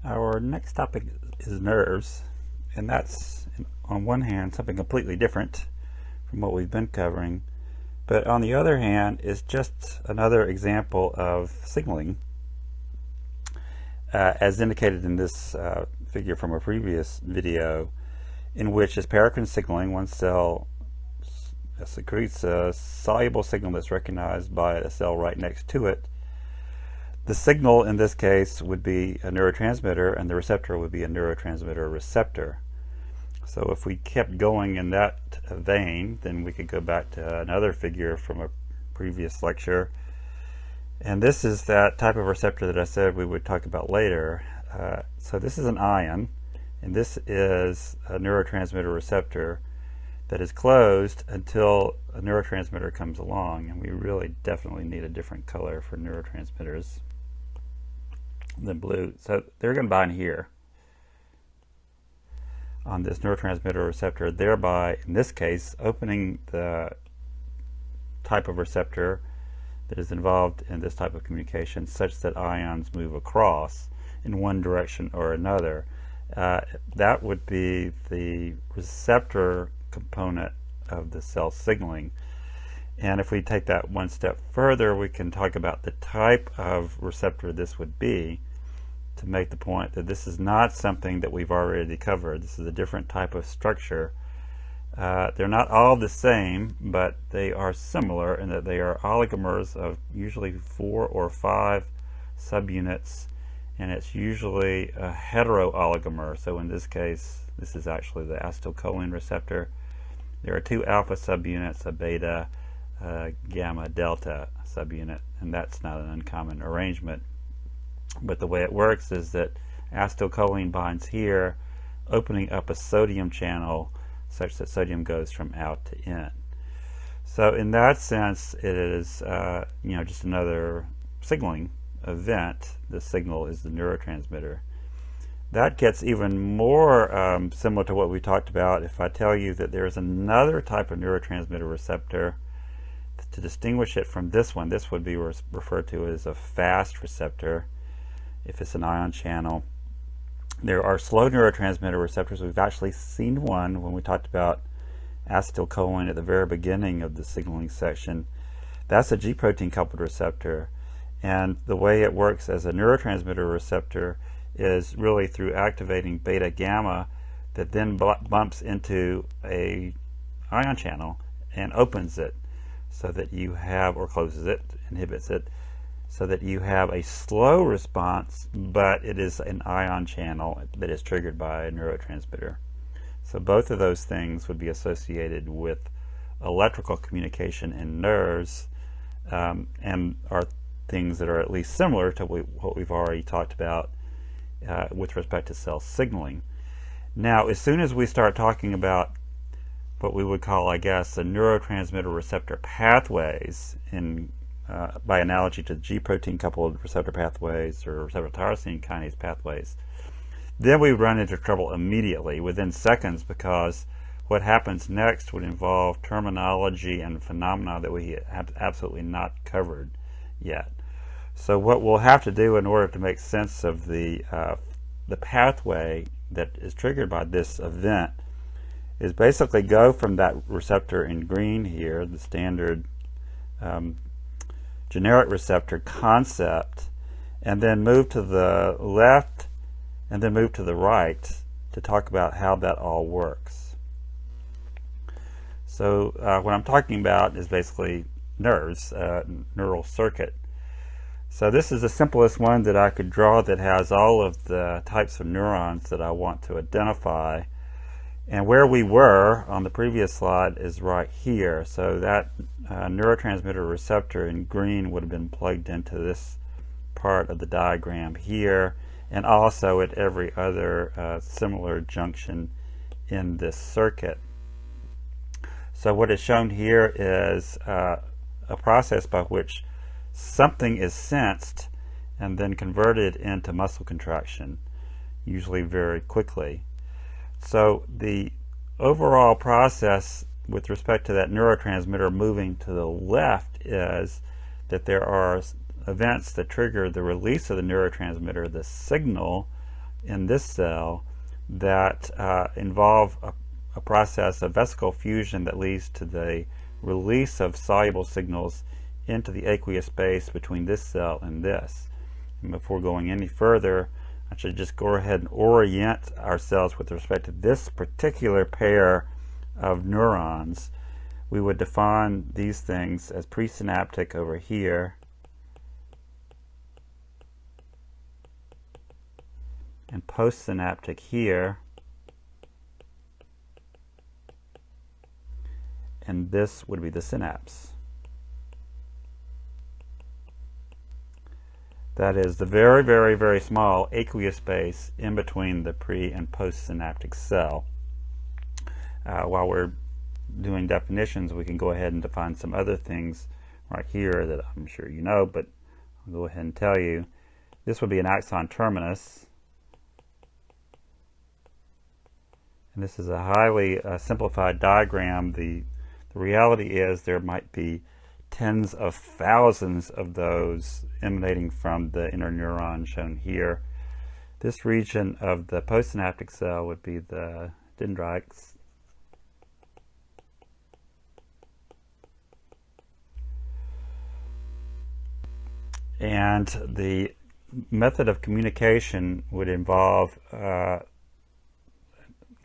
Our next topic is nerves, and that's, on one hand, something completely different from what we've been covering, but on the other hand, is just another example of signaling, as indicated in this figure from a previous video, in which as paracrine signaling, one cell secretes a soluble signal that's recognized by a cell right next to it. The signal in this case would be a neurotransmitter, and the receptor would be a neurotransmitter receptor. So if we kept going in that vein, then we could go back to another figure from a previous lecture. And this is that type of receptor that I said we would talk about later. So this is an ion, and this is a neurotransmitter receptor that is closed until a neurotransmitter comes along, and we really definitely need a different color for neurotransmitters than blue. So they're going to bind here on this neurotransmitter receptor, thereby, in this case, opening the type of receptor that is involved in this type of communication such that ions move across in one direction or another. That would be the receptor component of the cell signaling. And if we take that one step further, we can talk about the type of receptor this would be to make the point that this is not something that we've already covered. This is a different type of structure. They're not all the same, but they are similar in that they are oligomers of usually 4 or 5 subunits, and it's usually a heterooligomer. So in this case, this is actually the acetylcholine receptor. There are 2 alpha subunits, a beta, gamma, delta subunit, and that's not an uncommon arrangement. But the way it works is that acetylcholine binds here, opening up a sodium channel such that sodium goes from out to in. So in that sense, it is just another signaling event. The signal is the neurotransmitter. That gets even more similar to what we talked about if I tell you that there is another type of neurotransmitter receptor. To distinguish it from this one, this would be referred to as a fast receptor if it's an ion channel. There are slow neurotransmitter receptors. We've actually seen one when we talked about acetylcholine at the very beginning of the signaling section. That's a G protein coupled receptor, and the way it works as a neurotransmitter receptor is really through activating beta gamma that then bumps into a ion channel and opens it so that you have, or closes it, inhibits it, so that you have a slow response, but it is an ion channel that is triggered by a neurotransmitter. So both of those things would be associated with electrical communication in nerves, and are things that are at least similar to what we've already talked about with respect to cell signaling. Now, as soon as we start talking about what we would call, I guess, the neurotransmitter receptor pathways, by analogy to the G protein coupled receptor pathways or receptor tyrosine kinase pathways, then we run into trouble immediately, within seconds, because what happens next would involve terminology and phenomena that we have absolutely not covered yet. So what we'll have to do in order to make sense of the pathway that is triggered by this event is basically go from that receptor in green here, the standard generic receptor concept, and then move to the left and then move to the right to talk about how that all works. So what I'm talking about is basically nerves, neural circuit. So this is the simplest one that I could draw that has all of the types of neurons that I want to identify. And where we were on the previous slide is right here. So that neurotransmitter receptor in green would have been plugged into this part of the diagram here, and also at every other similar junction in this circuit. So what is shown here is a process by which something is sensed and then converted into muscle contraction, usually very quickly. So the overall process with respect to that neurotransmitter moving to the left is that there are events that trigger the release of the neurotransmitter, the signal in this cell that involve a process of vesicle fusion that leads to the release of soluble signals into the aqueous space between this cell and this. And before going any further, I should just go ahead and orient ourselves with respect to this particular pair of neurons. We would define these things as presynaptic over here and postsynaptic here, and this would be the synapse. That is the very, very, very small aqueous space in between the pre and postsynaptic cell. While we're doing definitions, we can go ahead and define some other things right here that I'm sure you know, but I'll go ahead and tell you. This would be an axon terminus. And this is a highly simplified diagram. The reality is there might be tens of thousands of those emanating from the interneuron shown here. This region of the postsynaptic cell would be the dendrites. And the method of communication would involve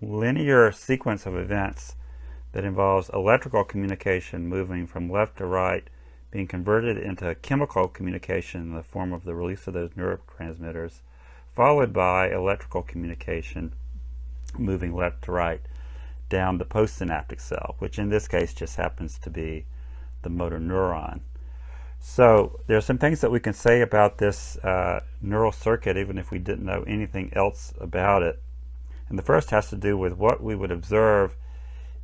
linear sequence of events that involves electrical communication moving from left to right, being converted into chemical communication in the form of the release of those neurotransmitters, followed by electrical communication moving left to right down the postsynaptic cell, which in this case just happens to be the motor neuron. So there are some things that we can say about this neural circuit even if we didn't know anything else about it. And the first has to do with what we would observe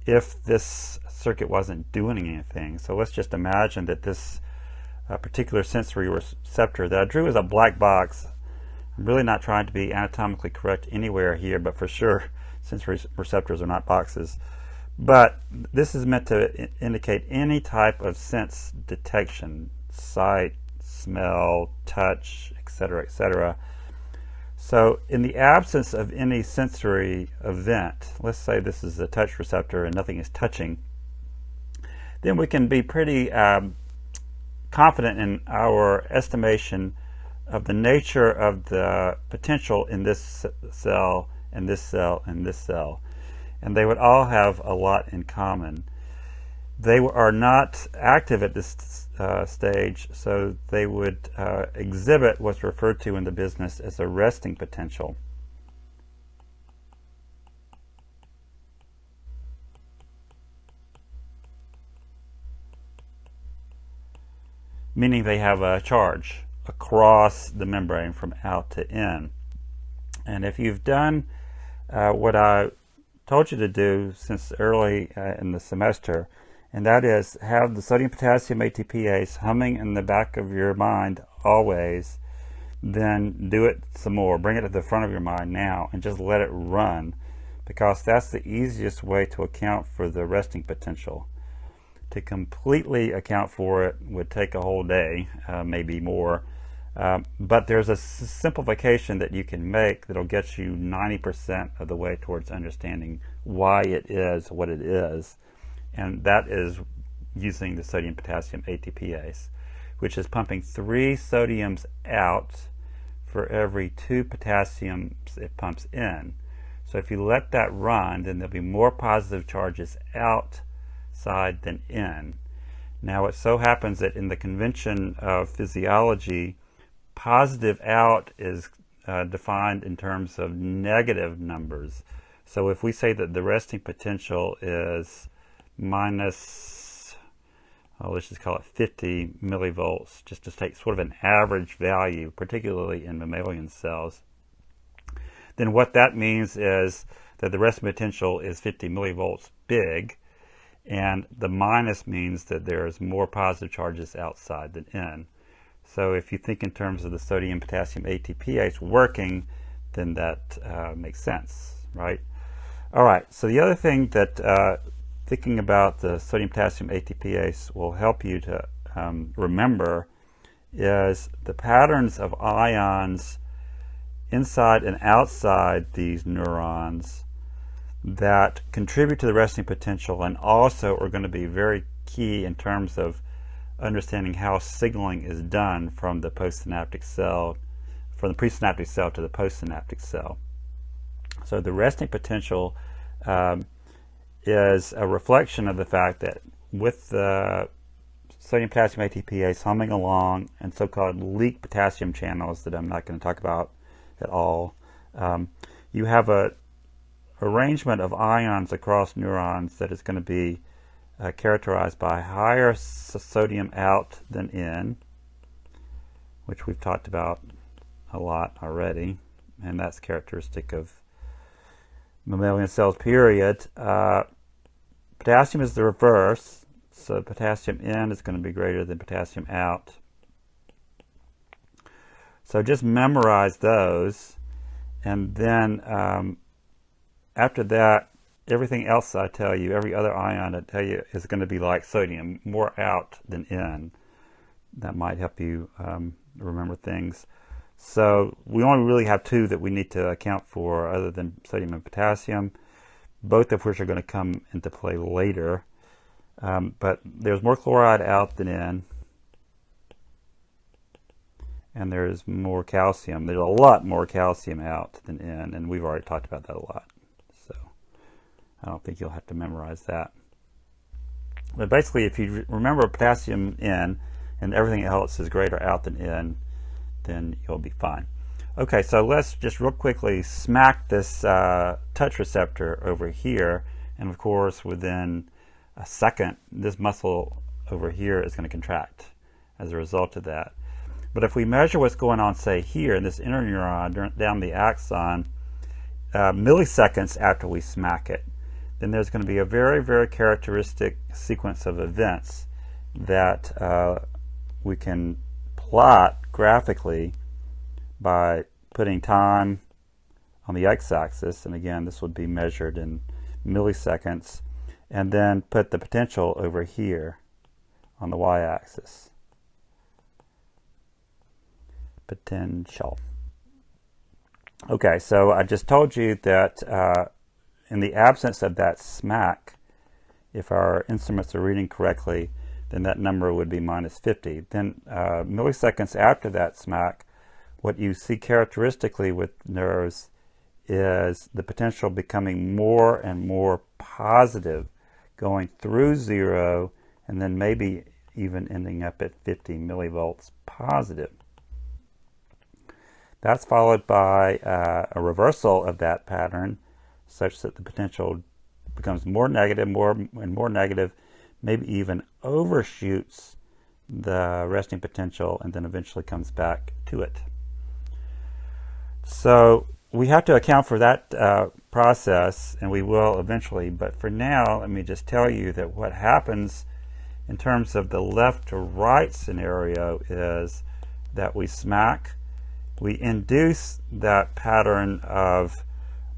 if this circuit wasn't doing anything. So let's just imagine that this particular sensory receptor that I drew as a black box, I'm really not trying to be anatomically correct anywhere here, but for sure sensory receptors are not boxes. But this is meant to indicate any type of sense detection, sight, smell, touch, etc., etc. So in the absence of any sensory event, let's say this is a touch receptor and nothing is touching, then we can be pretty confident in our estimation of the nature of the potential in this cell and this cell and this cell. And they would all have a lot in common. They are not active at this stage, so they would exhibit what's referred to in the business as a resting potential. Meaning they have a charge across the membrane from out to in. And if you've done what I told you to do since early in the semester, and that is have the sodium-potassium ATPase humming in the back of your mind always, then do it some more. Bring it to the front of your mind now and just let it run, because that's the easiest way to account for the resting potential. To completely account for it would take a whole day, maybe more. But there's a simplification that you can make that'll get you 90% of the way towards understanding why it is what it is. And that is using the sodium-potassium ATPase, which is pumping 3 sodiums out for every 2 potassiums it pumps in. So if you let that run, then there'll be more positive charges outside than in. Now it so happens that in the convention of physiology, positive out is defined in terms of negative numbers. So if we say that the resting potential is minus, let's just call it 50 millivolts, just to take sort of an average value, particularly in mammalian cells, then what that means is that the resting potential is 50 millivolts big, and the minus means that there's more positive charges outside than in. So if you think in terms of the sodium-potassium ATPase working, then that makes sense, right? All right, so the other thing that thinking about the sodium-potassium ATPase will help you to remember is the patterns of ions inside and outside these neurons that contribute to the resting potential and also are going to be very key in terms of understanding how signaling is done from the postsynaptic cell, from the presynaptic cell to the postsynaptic cell. So the resting potential is a reflection of the fact that with the sodium potassium ATPase humming along and so-called leak potassium channels that I'm not going to talk about at all, you have a arrangement of ions across neurons that is going to be characterized by higher sodium out than in, which we've talked about a lot already, and that's characteristic of mammalian cells, period. Potassium is the reverse, so potassium in is going to be greater than potassium out. So just memorize those, and then after that, everything else I tell you, every other ion I tell you, is going to be like sodium, more out than in. That might help you remember things. So we only really have two that we need to account for other than sodium and potassium, both of which are going to come into play later. But there's more chloride out than in, and there's more calcium. There's a lot more calcium out than in, and we've already talked about that a lot. So I don't think you'll have to memorize that. But basically, if you remember potassium in and everything else is greater out than in, then you'll be fine. Okay, so let's just real quickly smack this touch receptor over here, and of course within a second this muscle over here is going to contract as a result of that. But if we measure what's going on, say here in this interneuron down the axon, milliseconds after we smack it, then there's going to be a very, very characteristic sequence of events that we can plot graphically by putting time on the x-axis, and again this would be measured in milliseconds, and then put the potential over here on the y-axis. Potential. Okay, so I just told you that in the absence of that smack, if our instruments are reading correctly, then that number would be minus 50. Then milliseconds after that smack, what you see characteristically with nerves is the potential becoming more and more positive, going through 0 and then maybe even ending up at 50 millivolts positive. That's followed by a reversal of that pattern such that the potential becomes more negative, more and more negative, maybe even overshoots the resting potential and then eventually comes back to it. So we have to account for that process, and we will eventually, but for now let me just tell you that what happens in terms of the left to right scenario is that we smack, we induce that pattern of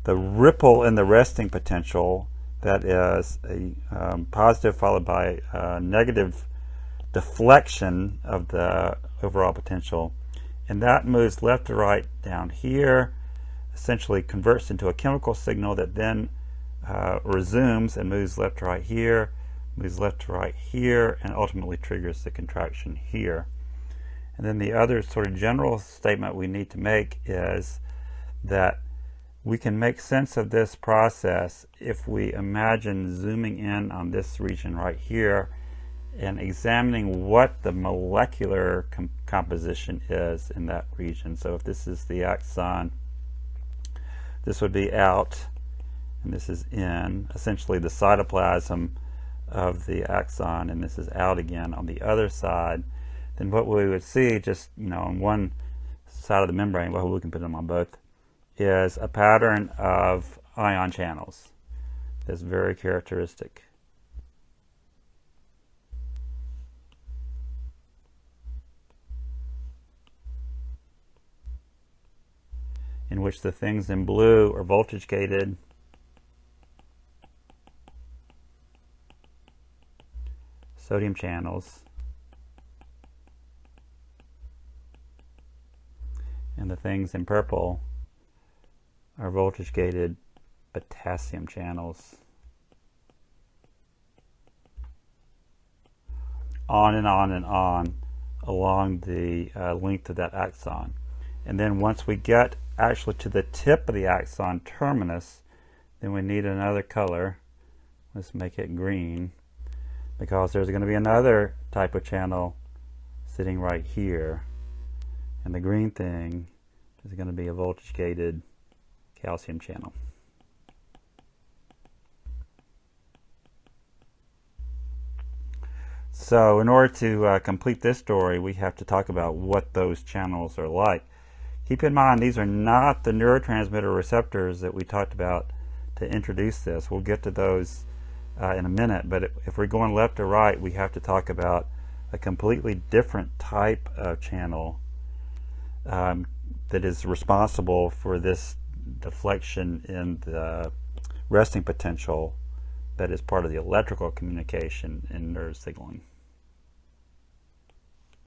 the ripple in the resting potential, that is a positive followed by a negative deflection of the overall potential, and that moves left to right down here, essentially converts into a chemical signal that then resumes and moves left to right here, moves left to right here, and ultimately triggers the contraction here. And then the other sort of general statement we need to make is that we can make sense of this process if we imagine zooming in on this region right here and examining what the molecular composition is in that region. So if this is the axon, this would be out, and this is in, essentially the cytoplasm of the axon, and this is out again on the other side. Then what we would see, just on one side of the membrane, well, we can put them on both, is a pattern of ion channels that's very characteristic. In which the things in blue are voltage gated, sodium channels, and the things in purple our voltage gated potassium channels. On and on and on along the length of that axon. And then once we get actually to the tip of the axon terminus, then we need another color. Let's make it green, because there's going to be another type of channel sitting right here, and the green thing is going to be a voltage gated calcium channel. So in order to complete this story, we have to talk about what those channels are like. Keep in mind, these are not the neurotransmitter receptors that we talked about to introduce this. We'll get to those in a minute, but if we're going left to right, we have to talk about a completely different type of channel that is responsible for this deflection in the resting potential that is part of the electrical communication in nerve signaling.